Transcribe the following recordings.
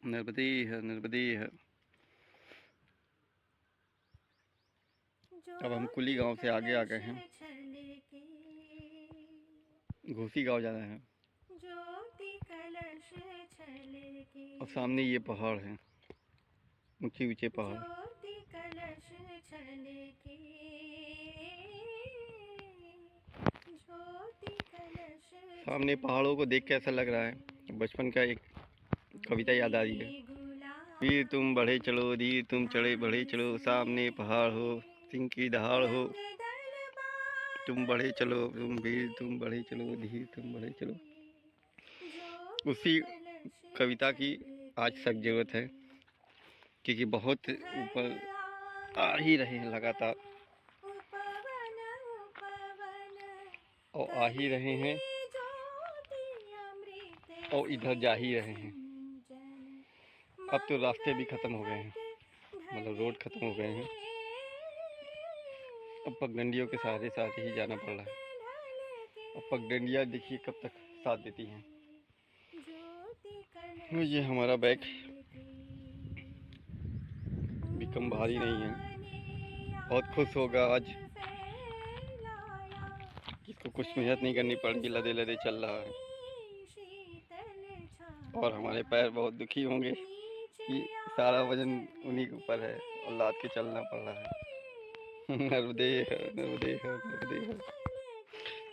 नर्मदे है, नर्मदे है। अब हम कुली गांव से आगे आ गए हैं, घोसी गांव जाना है। और सामने ये पहाड़ हैं, ऊंचे ऊंचे पहाड़। सामने पहाड़ों को देख के ऐसा लग रहा है बचपन का एक कविता याद आ रही है। वीर तुम बढ़े चलो, धीर तुम चढ़े बढ़े चलो, सामने पहाड़ हो, सिंह की दहाड़ हो। तुम बढ़े चलो, तुम वीर तुम बढ़े चलो, धीर तुम बढ़े चलो। उसी कविता की आज सख्त जरूरत है, क्योंकि बहुत ऊपर आ ही रहे हैं लगातार, और आ ही रहे हैं और इधर जा ही रहे हैं। अब तो रास्ते भी खत्म हो गए हैं, मतलब रोड खत्म हो गए हैं। अब पगडंडियों के सहारे सहारे ही जाना पड़ रहा है। अब पगडंडियाँ देखिए कब तक साथ देती हैं। ये हमारा बैग भी कम भारी नहीं है। बहुत खुश होगा आज, इसको कुछ मेहनत नहीं करनी पड़ेगी, लदे लदे चल रहा है। और हमारे पैर बहुत दुखी होंगे कि सारा वजन उन्हीं के ऊपर है और लाद के चलना पड़ रहा है। नर्मदे है, नर्मदे है, नर्मदे है,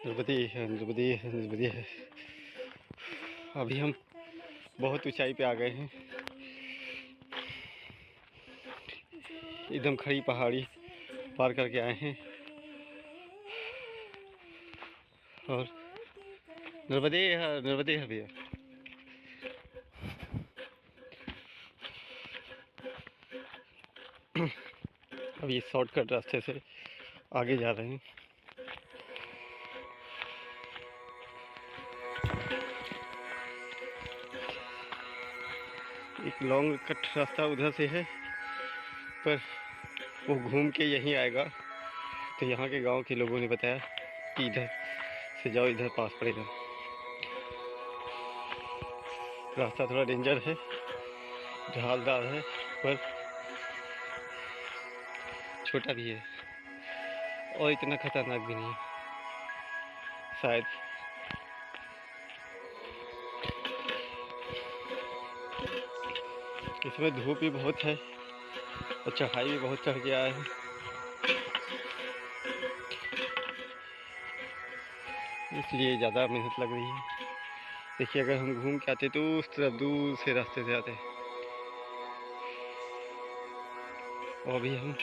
नर्मदे है, नर्मदे है, नर्मदे है। अभी हम बहुत ऊंचाई पे आ गए हैं, एकदम खड़ी पहाड़ी पार करके आए हैं। और नर्मदे है, नर्मदे है भैया। अब ये शॉर्टकट रास्ते से आगे जा रहे हैं। एक लॉन्ग कट रास्ता उधर से है, पर वो घूम के यहीं आएगा। तो यहाँ के गांव के लोगों ने बताया कि इधर से जाओ, इधर पास पड़ेगा। रास्ता थोड़ा डेंजर है, ढालदार है, पर छोटा भी है और इतना खतरनाक भी नहीं है शायद। इसमें धूप भी बहुत है और चढ़ाई भी बहुत चढ़ गया है, इसलिए ज़्यादा मेहनत लग रही है। देखिए अगर हम घूम के आते तो उस तरफ दूर से रास्ते से आते, और अभी हम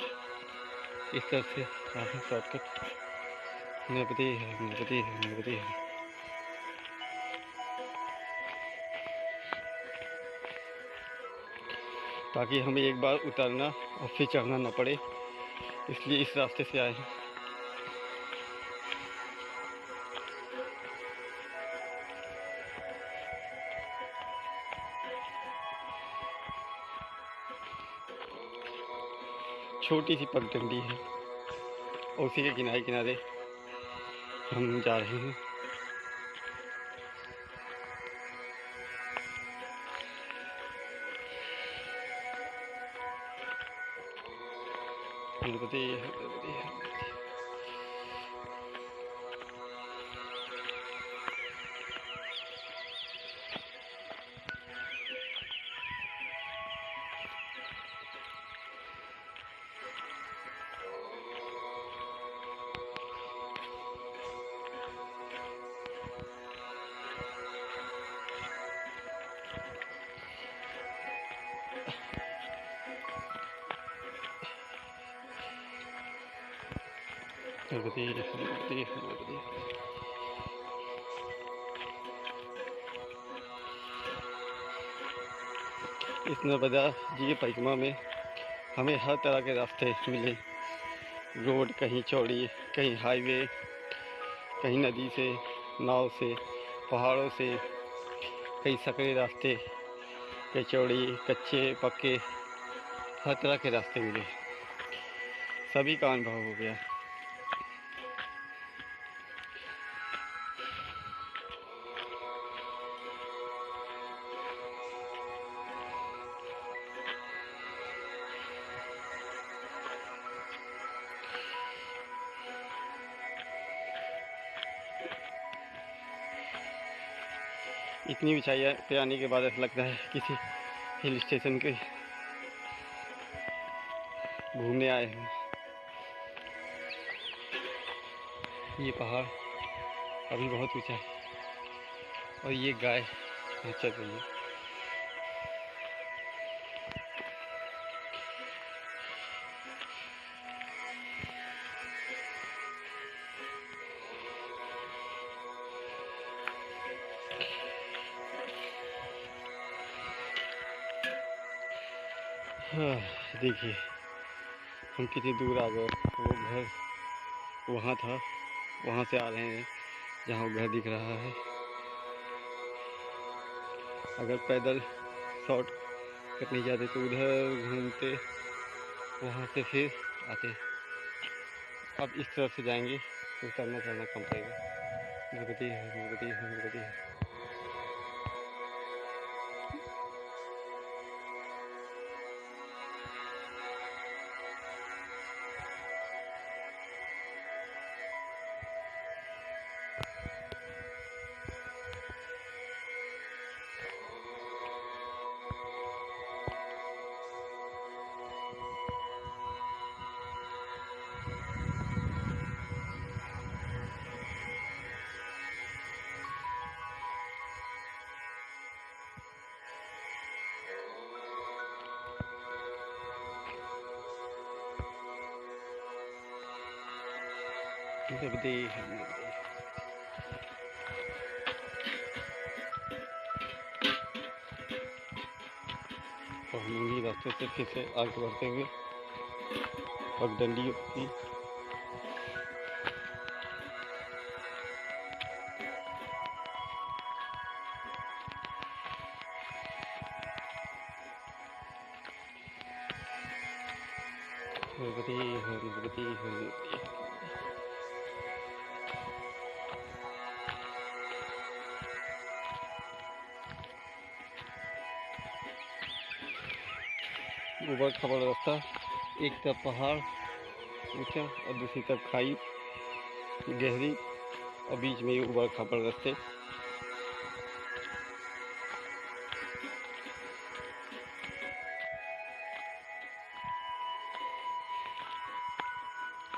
इस तरफ से आते शॉर्टकट। नर्मदे है, नर्मदे है, नर्मदे है। ताकि हमें एक बार उतरना और फिर चढ़ना ना पड़े, इसलिए इस रास्ते से आए हैं। छोटी सी पगडंडी है और उसी के किनारे किनारे हम जा रहे हैं। नर्मदे है, नर्मदे है, नर्मदे है। नर्मदे है, नर्मदे है, नर्मदे है। इस नर्मदा जी की परिक्रमा में हमें हर तरह के रास्ते मिले। रोड कहीं चौड़ी, कहीं हाईवे, कहीं नदी से, नाव से, पहाड़ों से, कहीं सकरे रास्ते, कहीं चौड़ी, कच्चे पक्के, हर तरह के रास्ते मिले। सभी का अनुभव हो गया। इतनी ऊंचाई पे आने के बाद ऐसा लगता है किसी हिल स्टेशन के घूमने आए हैं। ये पहाड़ अभी बहुत ऊंचा है और ये गाय चल रही है। हाँ, देखिए हम कितनी दूर आ गए। वो घर वहाँ था, वहाँ से आ रहे हैं जहाँ वो घर दिख रहा है। अगर पैदल शॉर्ट कटने जाते तो उधर घूमते, वहाँ से फिर आते। अब इस तरफ से जाएंगे तो चलना कम पड़ेगा। नर्मदे है, नर्मदे है, नर्मदे है। नर्मदे है, नर्मदे। और हम उन्हीं रास्ते से फिर से आगे बढ़ते हुए पगडंडी की नर्मदे है, नर्मदे है, नर्मदे। ऊबड़ खाबड़ रास्ता, एक तरफ पहाड़ ऊंचा और दूसरी तरफ खाई गहरी और बीच में ऊबड़ खाबड़ रास्ते।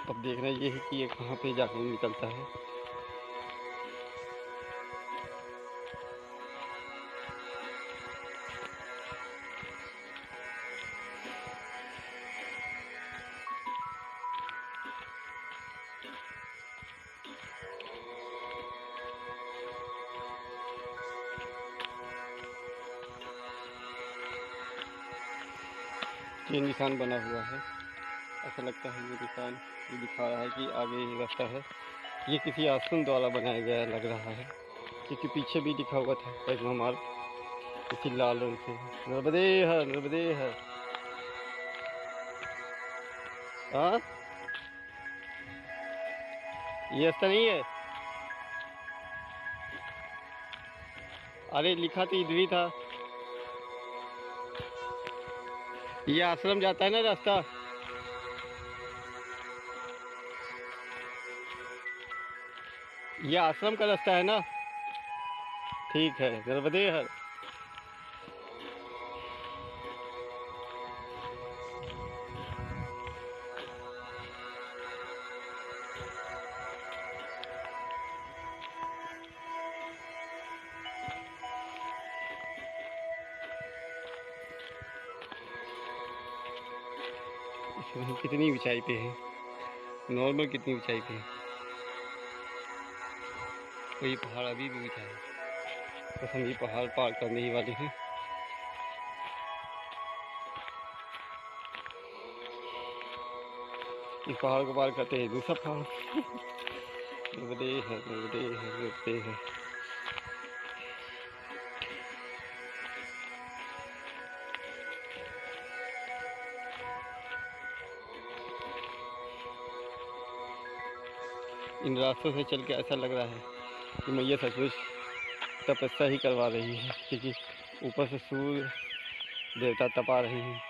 अब देखना ये है कि ये कहाँ पे जाकर निकलता है। ये निशान बना हुआ है, ऐसा लगता है ये निशान ये दिखा रहा है कि आगे ये रास्ता है। ये किसी आश्रम द्वारा बनाया गया लग रहा है, क्योंकि पीछे भी लिखा हुआ था पैगम्बर मार्ग इसी लाल रंग से। नर्मदे है, नर्मदे है। हाँ, ये रास्ता नहीं है। अरे लिखा तो इधर ही था। ये आश्रम जाता है ना रास्ता। ये आश्रम का रास्ता है ना। ठीक है, नर्मदे हर। हम कितनी ऊंचाई पे हैं, नॉर्मल कितनी ऊंचाई पे है। तो ये पहाड़ अभी भी ऊंचा है, बस हम ये पहाड़ पार करने ही वाले हैं। इस पहाड़ को पार करते हैं दूसरा पहाड़। नर्मदे है, नर्मदे है, नर्मदे है। इन रास्तों से चल के ऐसा लग रहा है कि मैया सचमुच तपस्या ही करवा रही है, क्योंकि ऊपर से सूर्य देवता तपा रहे हैं,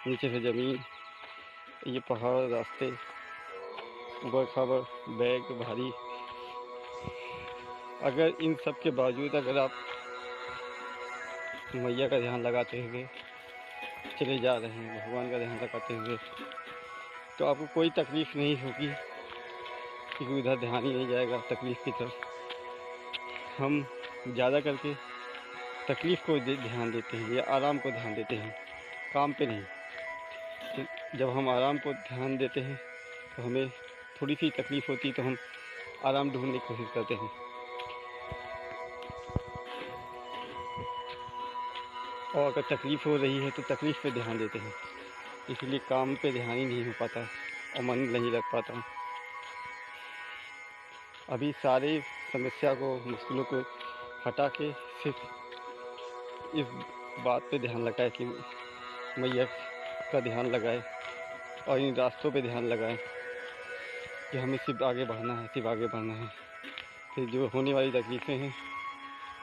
नीचे से जमीन, ये पहाड़ रास्ते ऊबड़ खाबड़ बैग भारी। अगर इन सब के बावजूद अगर आप मैया का ध्यान लगाते हुए चले जा रहे हैं, भगवान का ध्यान लगाते हुए, तो आपको कोई तकलीफ़ नहीं होगी, क्योंकि उधर ध्यान ही नहीं जाएगा तकलीफ़ की तरफ। हम ज़्यादा करके तकलीफ़ को ध्यान देते हैं या आराम को ध्यान देते हैं, काम पे नहीं। तो जब हम आराम को ध्यान देते हैं तो हमें थोड़ी सी तकलीफ़ होती है तो हम आराम ढूंढने की कोशिश करते हैं, और अगर तकलीफ़ हो रही है तो तकलीफ़ पे ध्यान देते हैं। इसलिए काम पे ध्यान ही नहीं हो पाता और मन नहीं लग पाता। अभी सारे समस्या को, मुश्किलों को हटा के सिर्फ इस बात पे ध्यान लगाए कि मैया का ध्यान लगाए और इन रास्तों पे ध्यान लगाए कि हमें सिर्फ आगे बढ़ना है, सिर्फ आगे बढ़ना है। फिर जो होने वाली तकलीफ़ें हैं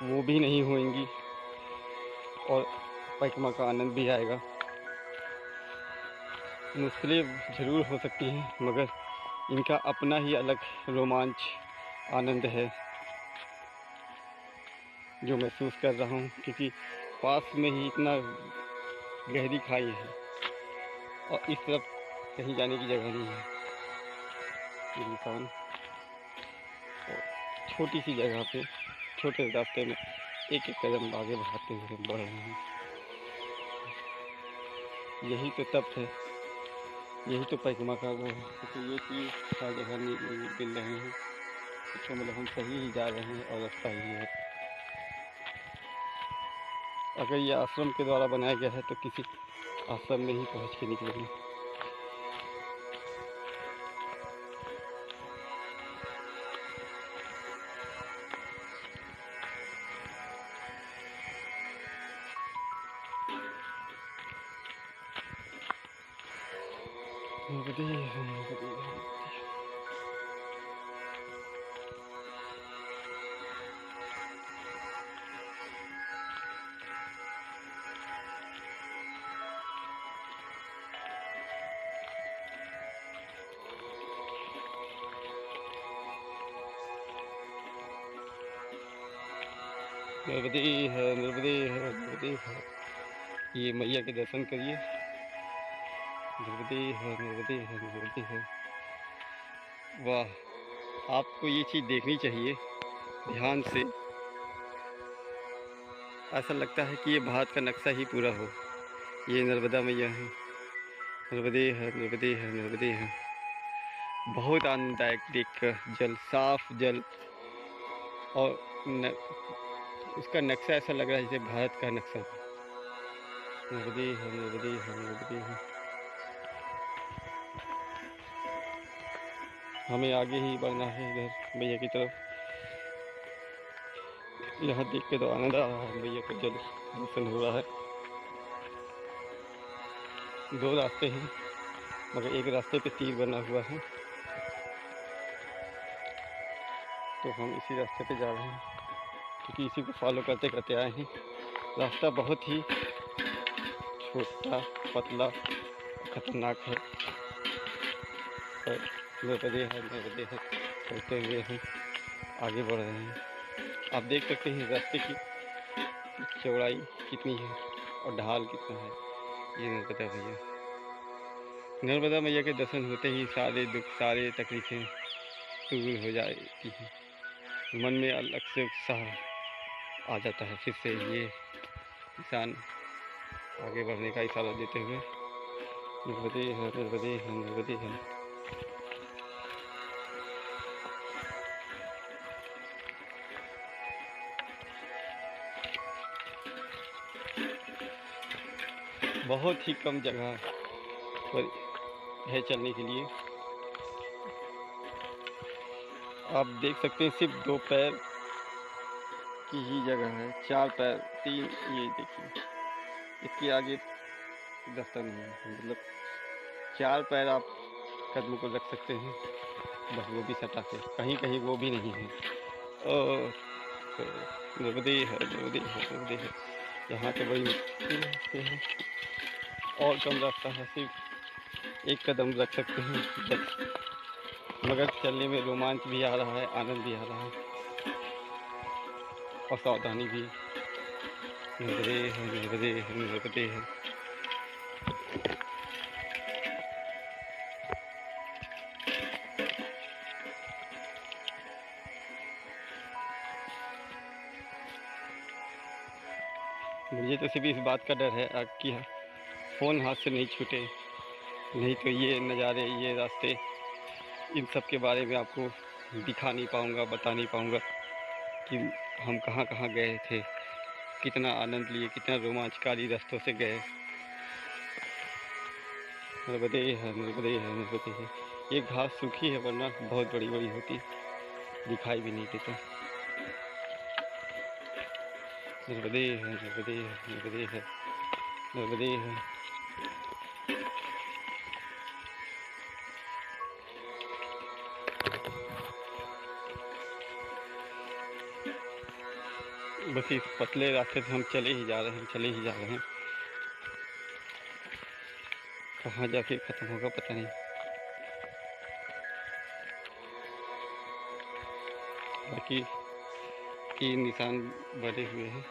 वो भी नहीं होंगी और परिक्रमा का आनंद भी आएगा। मुश्किलें ज़रूर हो सकती हैं, मगर इनका अपना ही अलग रोमांच, आनंद है जो महसूस कर रहा हूँ, क्योंकि पास में ही इतना गहरी खाई है और इस तरफ कहीं जाने की जगह नहीं है। इंसान छोटी सी जगह पे, छोटे रास्ते में एक एक कदम आगे बढ़ाते हुए बढ़ रहे हैं। यही तो तप है, यही तो परिक्रमा का वो है, क्योंकि ये चीज़ हर जगह मिल रहे हैं, तो मतलब हम सही ही जा रहे हैं और रास्ता ही है। अगर ये आश्रम के द्वारा बनाया गया है तो किसी आश्रम में ही पहुँच के निकलेंगे। नर्मदे है, नर्मदे है, नर्मदे है। ये मैया के दर्शन करिए। नर्मदे है, नर्मदे है, नर्मदे है। वाह, आपको ये चीज़ देखनी चाहिए ध्यान से। ऐसा लगता है कि ये भारत का नक्शा ही पूरा हो। ये नर्मदा मैया है, नर्मदे है, नर्मदे है, नर्मदे है। बहुत आनंददायक देखकर, जल, साफ जल, और उसका नक्शा ऐसा लग रहा है जैसे भारत का नक्शा हो। नर्मदे है, नर्मदे है, नर्मदे है। हमें आगे ही बढ़ना है इधर मैया की तरफ। यहाँ देख के तो आनंद आ रहा है, मैया का जल दर्शन हो रहा है। दो रास्ते हैं, मगर एक रास्ते पे तीर बना हुआ है, तो हम इसी रास्ते पे जा रहे हैं, क्योंकि इसी को फॉलो करते करते आए हैं। रास्ता बहुत ही छोटा, पतला, खतरनाक है, और नर्मदे है, नर्मदे है चलते हुए हम आगे बढ़ रहे हैं। आप देख सकते हैं रास्ते की चौड़ाई कितनी है और ढाल कितना है। ये नर्मदा मैया, नर्मदा मैया के दर्शन होते ही सारे दुख, सारे तकलीफ़ें दूर हो जाती हैं। मन में अलग से उत्साह आ जाता है। फिर से ये इंसान आगे बढ़ने का इशारा देते हुए नर्मदे है, नर्मदे है, नर्मदे है। बहुत ही कम जगह पर है चलने के लिए। आप देख सकते हैं सिर्फ 2 पैर की ही जगह है, 4 पैर, 3, ये देखिए, इसके आगे रास्ता नहीं है। मतलब 4 पैर आप कदम को रख सकते हैं, बस वो भी सटा के, कहीं कहीं वो भी नहीं है। और नर्मदे है, नर्मदे है, नर्मदे है। यहाँ तो बड़ी मुश्किल है और कम रास्ता है, सिर्फ एक कदम रख सकते हैं बस, मगर चलने में रोमांच भी आ रहा है, आनंद भी आ रहा है और सावधानी भी नर्मदे है, नर्मदे है, नर्मदे है। मुझे तो सिर्फ इस बात का डर है कि फ़ोन हाथ से नहीं छूटे, नहीं तो ये नज़ारे, ये रास्ते, इन सब के बारे में आपको दिखा नहीं पाऊँगा, बता नहीं पाऊँगा कि हम कहाँ कहाँ गए थे, कितना आनंद लिए, कितना रोमांचकारी रास्तों से गए। नर्मदे है, नर्मदे है, नर्मदे है। ये घास सूखी है वरना बहुत बड़ी बड़ी होती, दिखाई भी नहीं देता। नर्मदे है, नर्मदे है, नर्मदे है, नर्मदे है। बस इस पतले रास्ते से हम चले ही जा रहे हैं, चले ही जा रहे हैं। कहाँ जाके ख़त्म होगा पता नहीं। बाकी तीन निशान बने हुए हैं।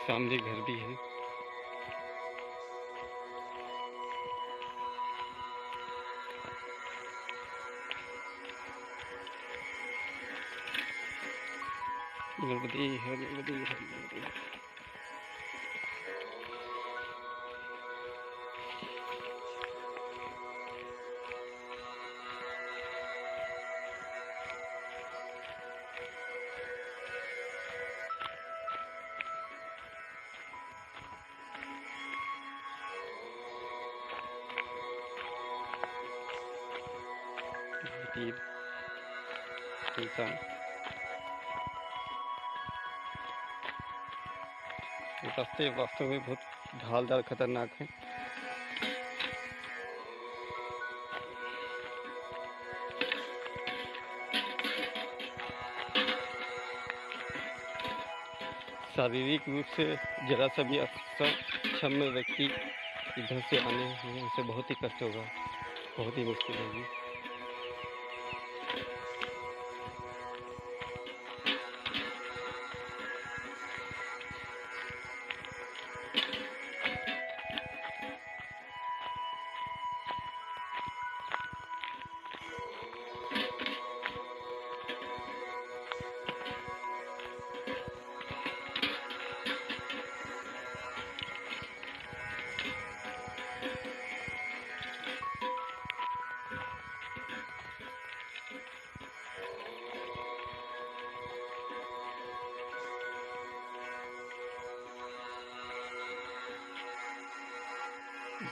सामने घर भी है। नर्मदे है, नर्मदे है, नर्मदे है। तीन इंसान। रास्ते वास्तव में बहुत ढालदार खतरनाक है। शारीरिक रूप से जरा सा भी अक्षम व्यक्ति इधर से आने में उसे बहुत ही कष्ट होगा, बहुत ही मुश्किल होगी।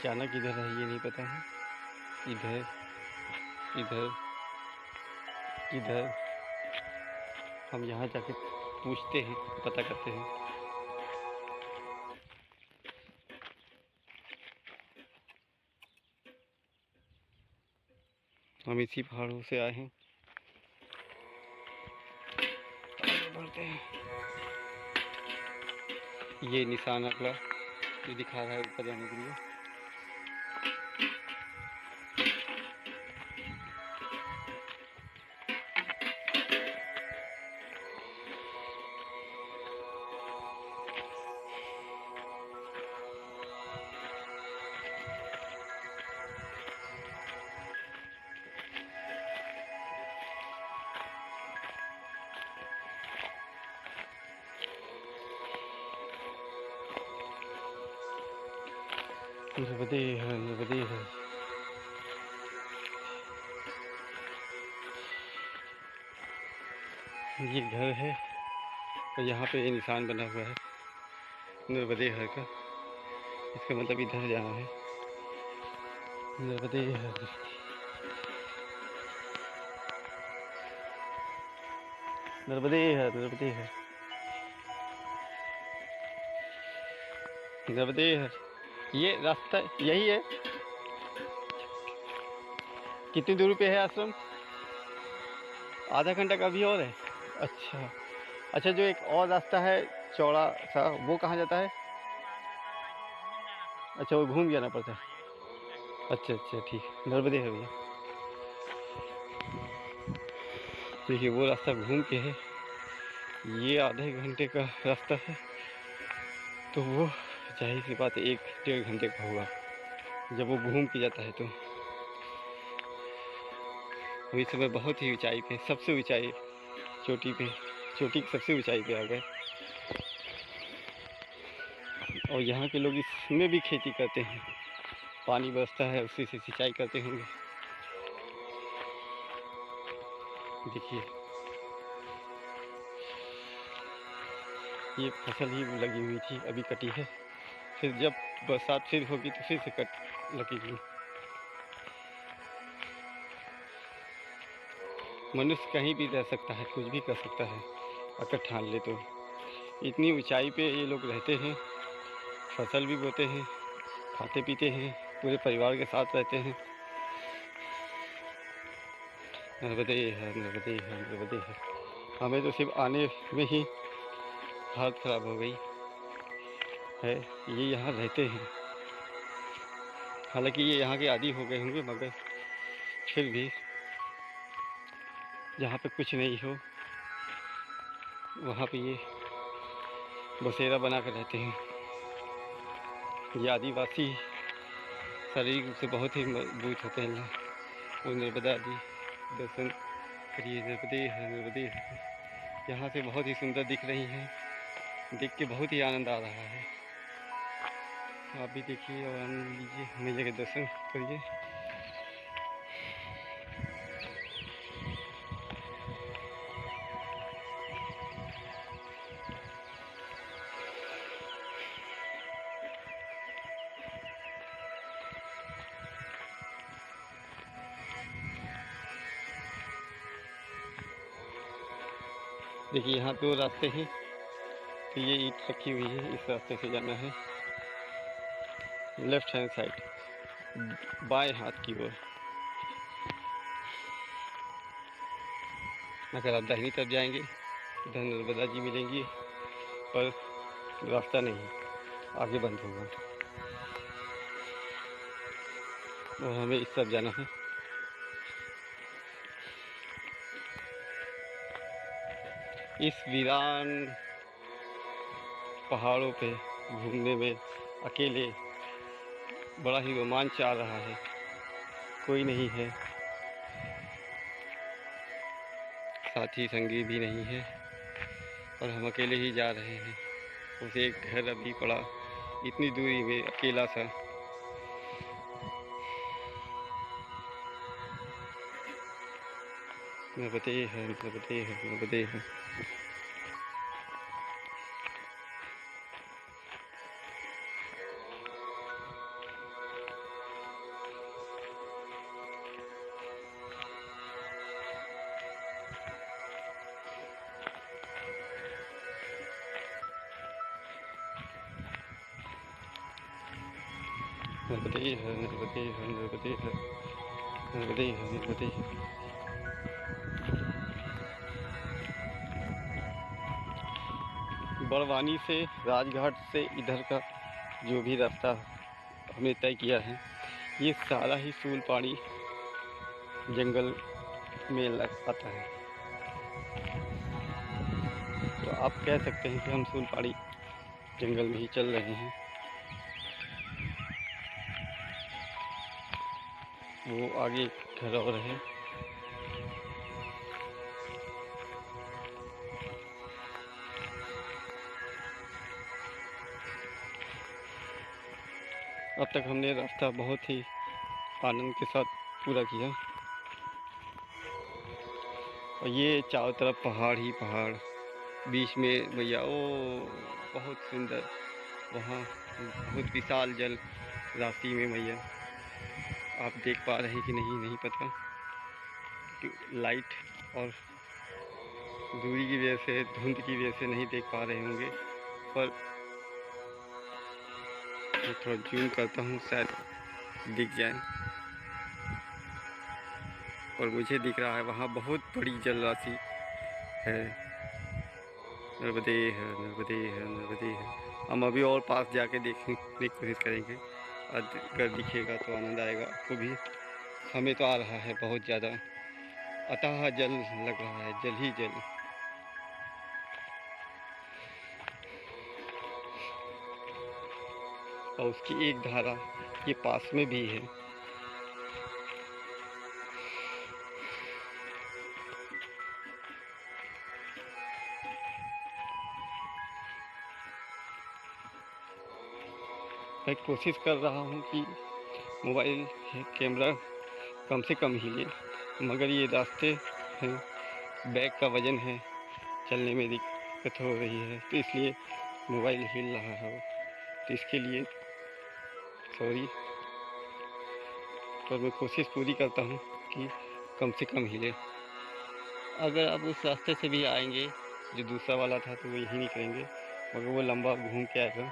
जाना किधर है ये नहीं पता है। इधर, इधर, इधर। हम यहाँ जाके पूछते हैं, पता करते हैं। हम इसी पहाड़ों से आए हैं। आगे बढ़ते हैं। ये निशान अगला जो दिखा रहा है ऊपर जाने के लिए। नर्मदे है, नर्मदे है। ये घर है और यहाँ पे ये निशान बना हुआ है नर्मदे हर का। इसका मतलब इधर जाना है। नर्मदे हर, नर्मदे हर, नर्मदे हर, नर्मदे हर। ये रास्ता यही है। कितनी दूरी पे है आश्रम? आधा घंटा का भी और है। अच्छा अच्छा, जो एक और रास्ता है चौड़ा सा, वो कहाँ जाता है? अच्छा, वो घूम जाना पड़ता है। अच्छा अच्छा ठीक है, नर्मदे है भैया। देखिए वो रास्ता घूम के है, ये आधे घंटे का रास्ता है, तो वो जाहिर सी बात है 1-1.5 घंटे का होगा जब वो घूम के जाता है। तो हम इस समय बहुत ही ऊंचाई पे, सबसे ऊंचाई चोटी पे, चोटी की सबसे ऊंचाई पे आ गए। और यहाँ के लोग इसमें भी खेती करते हैं, पानी बरसता है उसी से सिंचाई करते होंगे। देखिए ये फसल ही लगी हुई थी, अभी कटी है, फिर जब बरसात फिर होगी तो फिर से कट लगेगी। मनुष्य कहीं भी रह सकता है, कुछ भी कर सकता है अगर ठान ले तो। इतनी ऊंचाई पे ये लोग रहते हैं, फसल भी बोते हैं, खाते पीते हैं, पूरे परिवार के साथ रहते हैं। नर्मदे है, नर्मदे है, नर्मदे है। हमें तो सिर्फ आने में ही हालत ख़राब हो गई है। ये यहाँ रहते हैं, हालांकि ये यहाँ के आदी हो गए होंगे, मगर फिर भी जहाँ पे कुछ नहीं हो वहाँ पे ये बसेरा बना कर रहते हैं। ये आदिवासी शारीरिक रूप से बहुत ही मजबूत होते हैं। वो नर्मदा जी दर्शन करिए, नर्मदे है, नर्मदे है। यहाँ से बहुत ही सुंदर दिख रही हैं, देख के बहुत ही आनंद आ रहा है। आप भी देखिए और आनंद लीजिए, मैया के दर्शन करिए। देखिए यहाँ 2 रास्ते हैं, तो ये ईंट रखी हुई है, इस रास्ते से जाना है लेफ्ट हैंड साइड, बाएं हाथ की ओर। अगर आप दाहिनी तरफ जाएंगे इधर नर्मदा जी मिलेंगी, पर रास्ता नहीं, आगे बंद होगा, और हमें इस तरफ जाना है। इस वीरान पहाड़ों पे घूमने में अकेले बड़ा ही रोमांच आ रहा है। कोई नहीं है, साथी संगी भी नहीं है, और हम अकेले ही जा रहे हैं। उसे एक घर अभी पड़ा इतनी दूरी में, अकेला सा। नर्मदे है, नर्मदे है, नर्मदे है। नर्मदे है, नर्मदे है, नर्मदे है, नर्मदे है, नर्मदे है। बड़वानी से, राजघाट से इधर का जो भी रास्ता हमने तय किया है, ये सारा ही सूलपाड़ी जंगल में लग आता है। तो आप कह सकते हैं कि हम सूलपाड़ी जंगल में ही चल रहे हैं। वो आगे घर और है। अब तक हमने रास्ता बहुत ही आनंद के साथ पूरा किया, और ये चारों तरफ पहाड़ ही पहाड़, बीच में भैया ओ बहुत सुंदर, वहाँ बहुत विशाल जल राशि में मैया। आप देख पा रहे हैं कि नहीं, नहीं पता, लाइट और दूरी की वजह से, धुंध की वजह से नहीं देख पा रहे होंगे, पर मैं थोड़ा जूम करता हूँ, शायद दिख जाए। और मुझे दिख रहा है वहाँ बहुत बड़ी जल राशि है। नर्मदे है, नर्मदे है, नर्मदे है। हम अभी और पास जाके देखने की कोशिश करेंगे। अगर दिखेगा तो आनंद आएगा आपको भी। हमें तो आ रहा है बहुत ज़्यादा, अतः जल लग रहा है, जल ही जल। और उसकी एक धारा ये पास में भी है। मैं कोशिश कर रहा हूँ कि मोबाइल कैमरा कम से कम हिले, मगर ये रास्ते हैं, बैग का वज़न है, चलने में दिक्कत हो रही है, तो इसलिए मोबाइल हिल रहा है। तो इसके लिए सॉरी, पर मैं कोशिश पूरी करता हूँ कि कम से कम हिले। अगर आप उस रास्ते से भी आएंगे जो दूसरा वाला था तो वो यही निकलेंगे, मगर वो लंबा घूम के आएगा।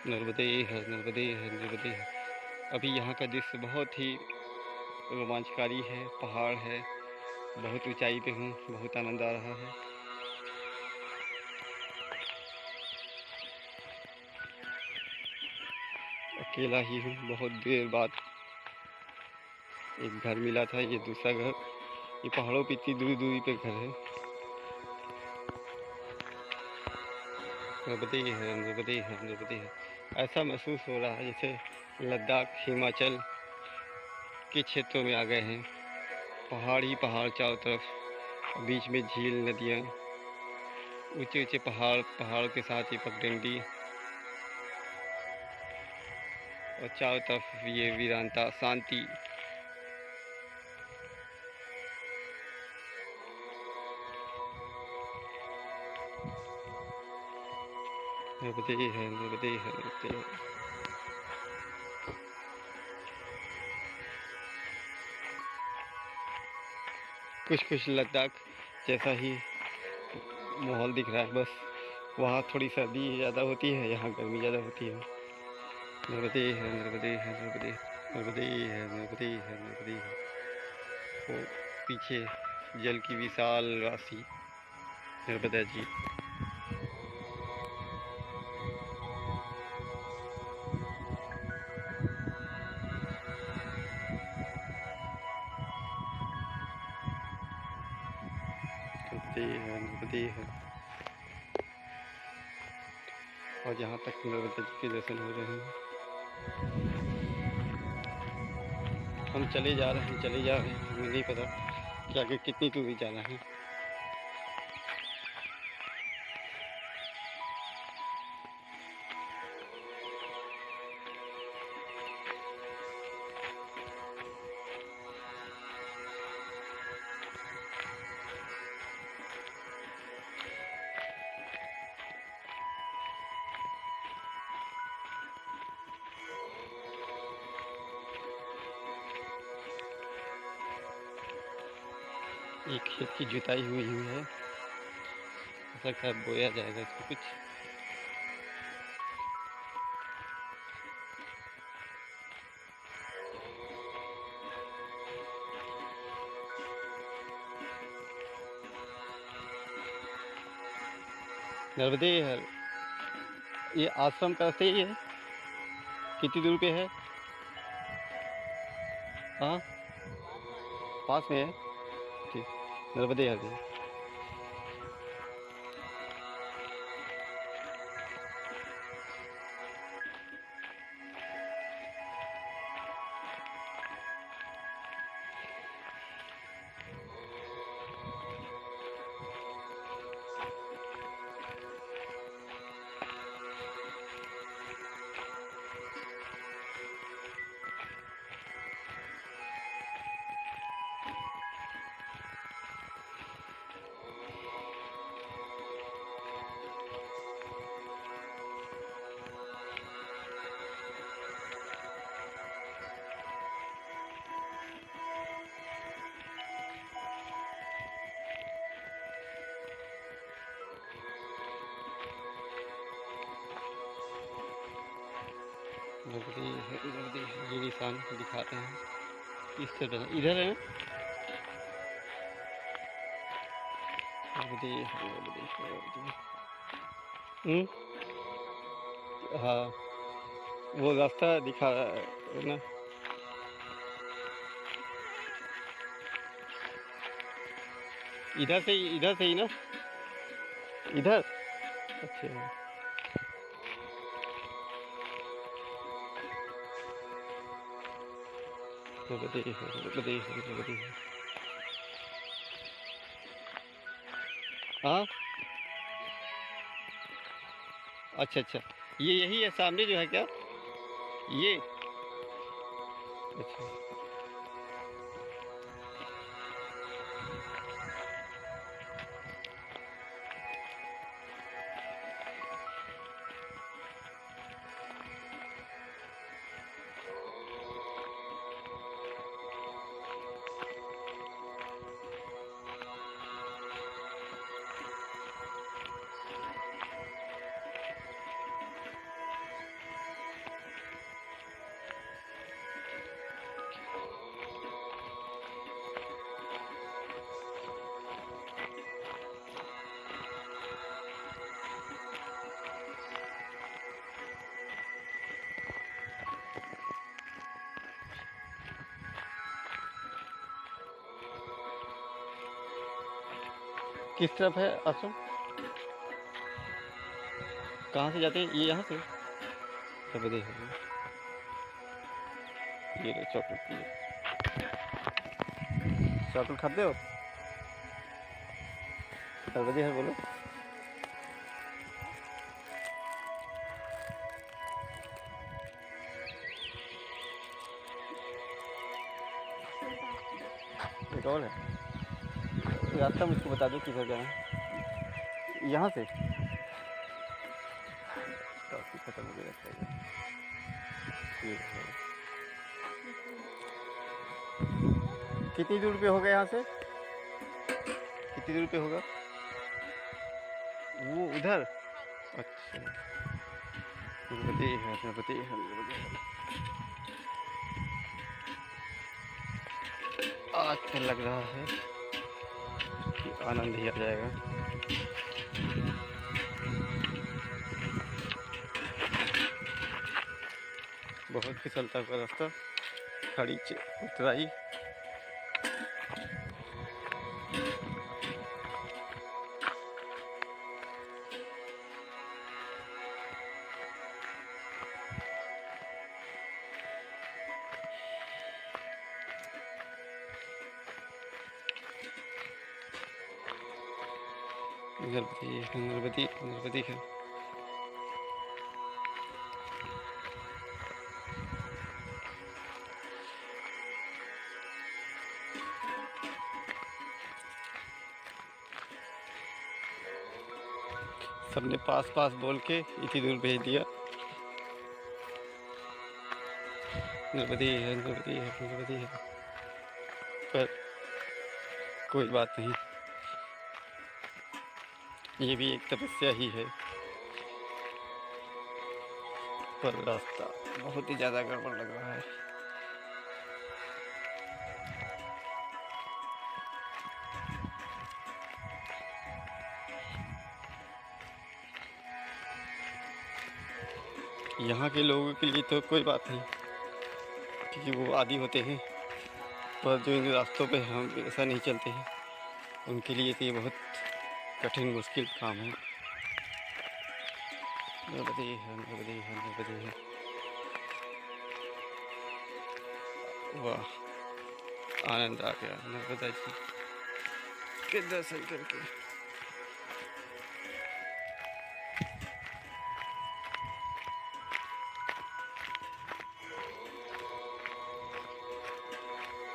नर्मदे है, नर्मदे है, नर्मदे है। अभी यहाँ का दृश्य बहुत ही रोमांचकारी है, पहाड़ है, बहुत ऊंचाई पे हूँ, बहुत आनंद आ रहा है। अकेला ही हूँ, बहुत देर बाद एक घर मिला था, ये दूसरा घर। ये पहाड़ों पे इतनी दूरी दूरी पे घर है। नर्मदे है, नर्मदे है, नर्मदे है। ऐसा महसूस हो रहा है जैसे लद्दाख, हिमाचल के क्षेत्रों में आ गए हैं। पहाड़ ही पहाड़ चारों तरफ, बीच में झील, नदियाँ, ऊंचे ऊंचे पहाड़, पहाड़ों के साथ ये पगडंडी, और चारों तरफ ये वीरानता, शांति। नर्मदे है, नर्मदे है, नर्मदे है। कुछ कुछ लद्दाख जैसा ही माहौल दिख रहा है, बस वहाँ थोड़ी सर्दी ज़्यादा होती है, यहाँ गर्मी ज़्यादा होती है। नर्मदे है, नर्मदे है, नर्मदे, नर्मदे है, नर्मदे है, नर्मदे है। वो पीछे जल की विशाल राशि, नर्मदा जी। नर्मदे है, नर्मदे है। और जहाँ तक नर्मदा जी के दर्शन हो रहे हैं, हम चले जा रहे हैं, चले जा रहे हैं, हमें नहीं पता कि आगे कितनी दूरी जाना है। एक खेत की जुताई हुई है, ऐसा क्या बोया जाएगा इसको कुछ। नर्मदे है, ये आश्रम का रास्ता ही है। कितनी दूर पे है? हाँ, पास में है। ठीक, नर्मदे हर। ये निशान दिखाते हैं किस तरह इधर है। हम्म, हाँ वो रास्ता दिखा रहा है ना। इधर से ही ना। इधर अच्छा। हाँ अच्छा अच्छा, ये यही है सामने जो है क्या ये। अच्छा किस तरफ है आश्रम, कहाँ से जाते हैं ये यहाँ से। सब देखो ये लो चॉकलेट, चॉकलेट खाते हो। सर्वदे है बोलो। एक और है, रास्ता मुझको बता दो किधर जाना है यहाँ से। काफी खत्म हो गया रास्ता ये है। कितनी दूर पे होगा यहाँ से, कितनी दूर पे होगा वो उधर। अच्छा नर्मदे है नर्मदे है नर्मदे है। आज तो लग रहा है कि आनंद ही आ जाएगा। बहुत फिसलता हुआ रास्ता, खड़ी उतराई। नर्मदी नर्मदी है। सबने पास पास बोल के इतनी दूर भेज दिया। नर्मदी है नर्मदी है नर्मदी है, पर कोई बात नहीं, ये भी एक तपस्या ही है। पर रास्ता बहुत ही ज़्यादा गड़बड़ लग रहा है। यहाँ के लोगों के लिए तो कोई बात नहीं क्योंकि वो आदी होते हैं, पर जो इन रास्तों पे हम ऐसा नहीं चलते हैं उनके लिए तो ये बहुत कठिन मुश्किल काम है। नर्मदे है नर्मदे है नर्मदे है। वाह आनंद आ गया नर्मदा जी के दर्शन करके।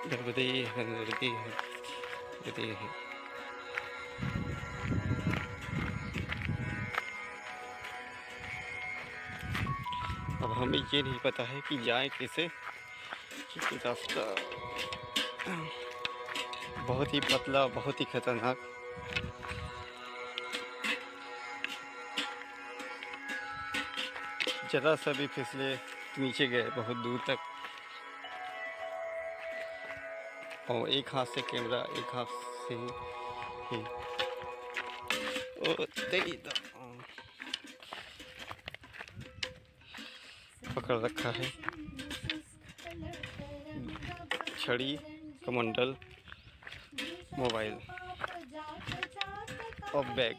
नर्मदे है नर्मदे है नर्मदे है। अब हमें ये नहीं पता है कि जाए कैसे, क्योंकि रास्ता बहुत ही पतला बहुत ही खतरनाक। जरा सा भी फिसले नीचे गए बहुत दूर तक, और एक हाथ से कैमरा, एक हाथ से ही ओ तेरी पकड़ रखा है छड़ी, कमंडल, मोबाइल और बैग।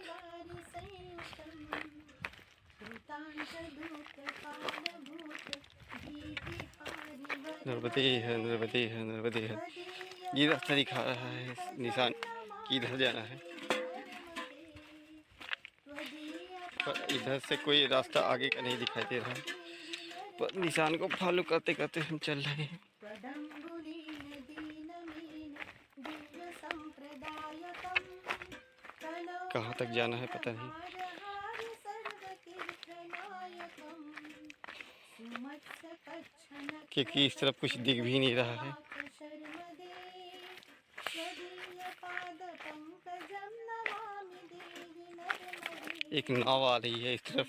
नर्मदे है, नर्मदे है, नर्मदे है। ये रास्ता दिखा रहा है निशान कि इधर जाना है, पर इधर से कोई रास्ता आगे का नहीं दिखाई दे रहा है, पर निशान को फॉलो करते करते हम चल रहे हैं। कहाँ तक जाना है पता नहीं, क्योंकि इस तरफ कुछ दिख भी नहीं रहा है। एक नाव आ रही है इस तरफ।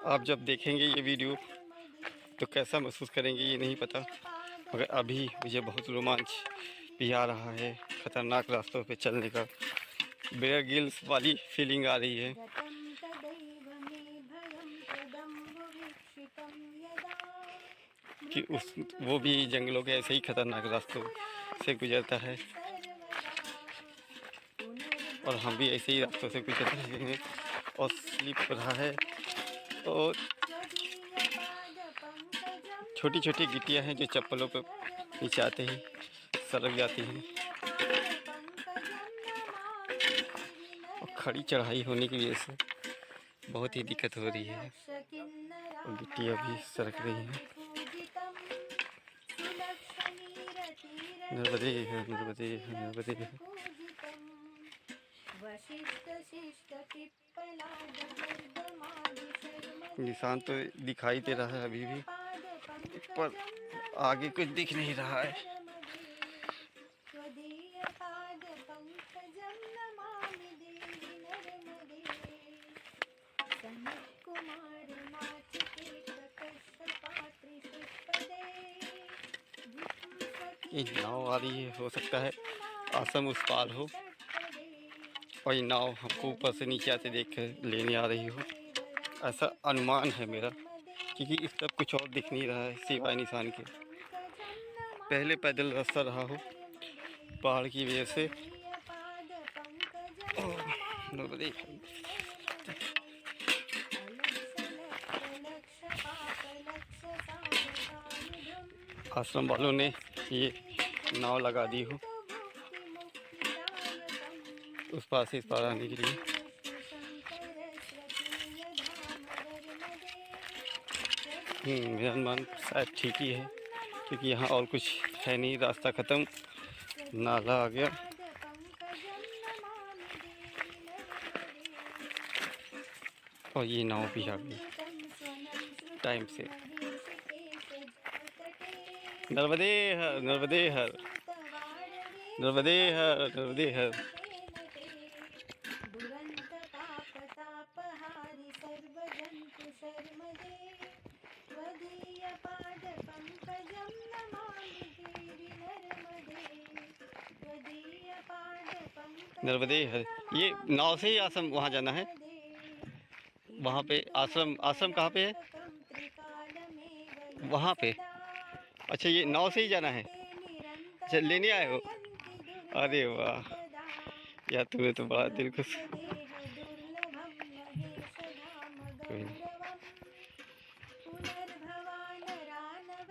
आप जब देखेंगे ये वीडियो तो कैसा महसूस करेंगे ये नहीं पता, मगर अभी मुझे बहुत रोमांच भी आ रहा है। ख़तरनाक रास्तों पे चलने का बेयर गिल्स वाली फीलिंग आ रही है कि वो भी जंगलों के ऐसे ही खतरनाक रास्तों से गुजरता है, और हम भी ऐसे ही रास्तों से गुजर रहे हैं और स्लिप रहा है, और छोटी छोटी गिट्टियां हैं जो चप्पलों पर नीचे आते ही सरक जाती हैं, और खड़ी चढ़ाई होने की वजह से बहुत ही दिक्कत हो रही है, और गिट्टियां भी सरक रही हैं। नर्मदे है, नर्मदे है, नर्मदे है। निशान तो दिखाई दे रहा है अभी भी, पर आगे कुछ दिख नहीं रहा है। ये नाव आ रही है, हो सकता है आसम उस पार हो, और ये नाव हमको ऊपर से नीचे आते देख कर लेने आ रही हो, ऐसा अनुमान है मेरा, क्योंकि इस तरफ कुछ और दिख नहीं रहा है सिवाय निशान के। पहले पैदल रास्ता रहा हो पहाड़ की वजह से। आश्रम वालों ने ये नाव लगा दी हो उस पार से इस पार आने के लिए। मेरा अनुमान शायद ठीक ही है, क्योंकि यहाँ और कुछ है नहीं, रास्ता ख़त्म, नाला आ गया। और ये नाव भी आ गई टाइम से। नर्मदे हर, नर्मदे हर, नर्मदे हर, नर्मदे हर। नर्मदे हर। ये नाव से ही आश्रम वहाँ जाना है, वहाँ पे आश्रम, आश्रम कहाँ पे है? वहाँ पे। अच्छा, ये नाव से ही जाना है? अच्छा, लेने आए हो? अरे वाह यार, तुम्हें तो बड़ा दिल खुश।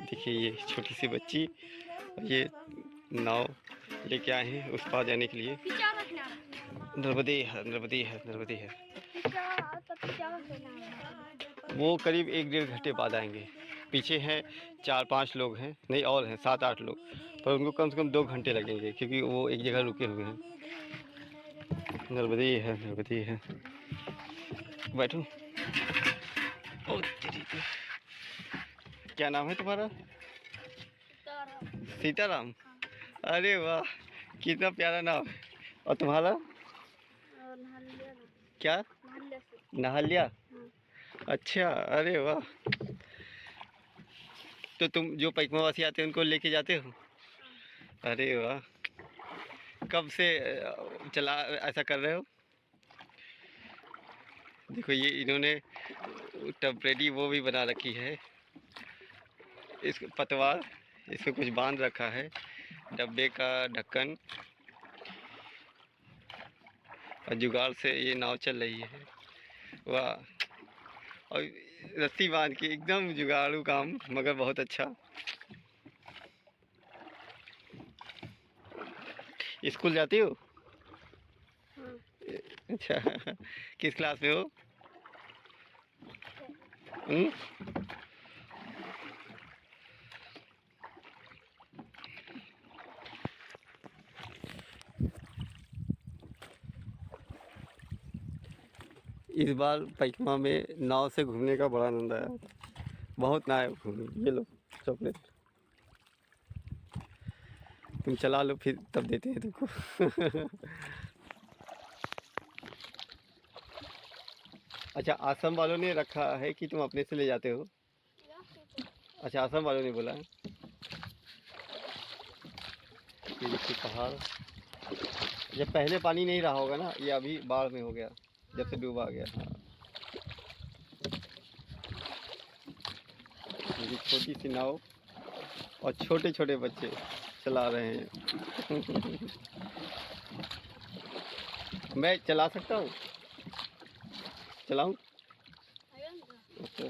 देखिए ये छोटी सी बच्ची, ये नाव लेके आए हैं उस पार जाने के लिए। नर्मदे है, नर्मदे है, नर्मदे है। वो करीब 1-1.5 घंटे बाद आएंगे। पीछे हैं 4-5 लोग हैं, नहीं और हैं 7-8 लोग, पर उनको कम से कम 2 घंटे लगेंगे क्योंकि वो एक जगह रुके हुए हैं। नर्मदे है, नर्मदे है। बैठो। ओ तेरी तो। क्या नाम है तुम्हारा? सीताराम। अरे वाह, कितना प्यारा नाम है। और तुम्हारा? क्या? नहालिया। अच्छा, अरे वाह। तो तुम जो पैकमावासी आते हैं उनको लेके जाते हो? अरे वाह। कब से चला ऐसा कर रहे हो? देखो ये इन्होंने टेम्परेरी वो भी बना रखी है, इस पतवार, इसमें कुछ बांध रखा है, डब्बे का ढक्कन, और जुगाड़ से ये नाव चल रही है। वाह। और रस्सी बांध के, एकदम जुगाड़ू काम, मगर बहुत अच्छा। स्कूल जाती हो? अच्छा। किस क्लास में हो? हम्म? इस बार पैकमा में नाव से घूमने का बड़ा आनंद आया, बहुत नाव घूमी। ये लो चॉकलेट, तुम चला लो फिर तब देते हैं तुमको। अच्छा, आश्रम वालों ने रखा है कि तुम अपने से ले जाते हो? अच्छा, आश्रम वालों ने बोला है। ये देखिए पहाड़, जब पहले पानी नहीं रहा होगा ना, ये अभी बाढ़ में हो गया जब से डूबा गया। हाँ, ये छोटी सी नाव और छोटे छोटे बच्चे चला रहे हैं। मैं चला सकता हूँ? चलाऊँ? अच्छा।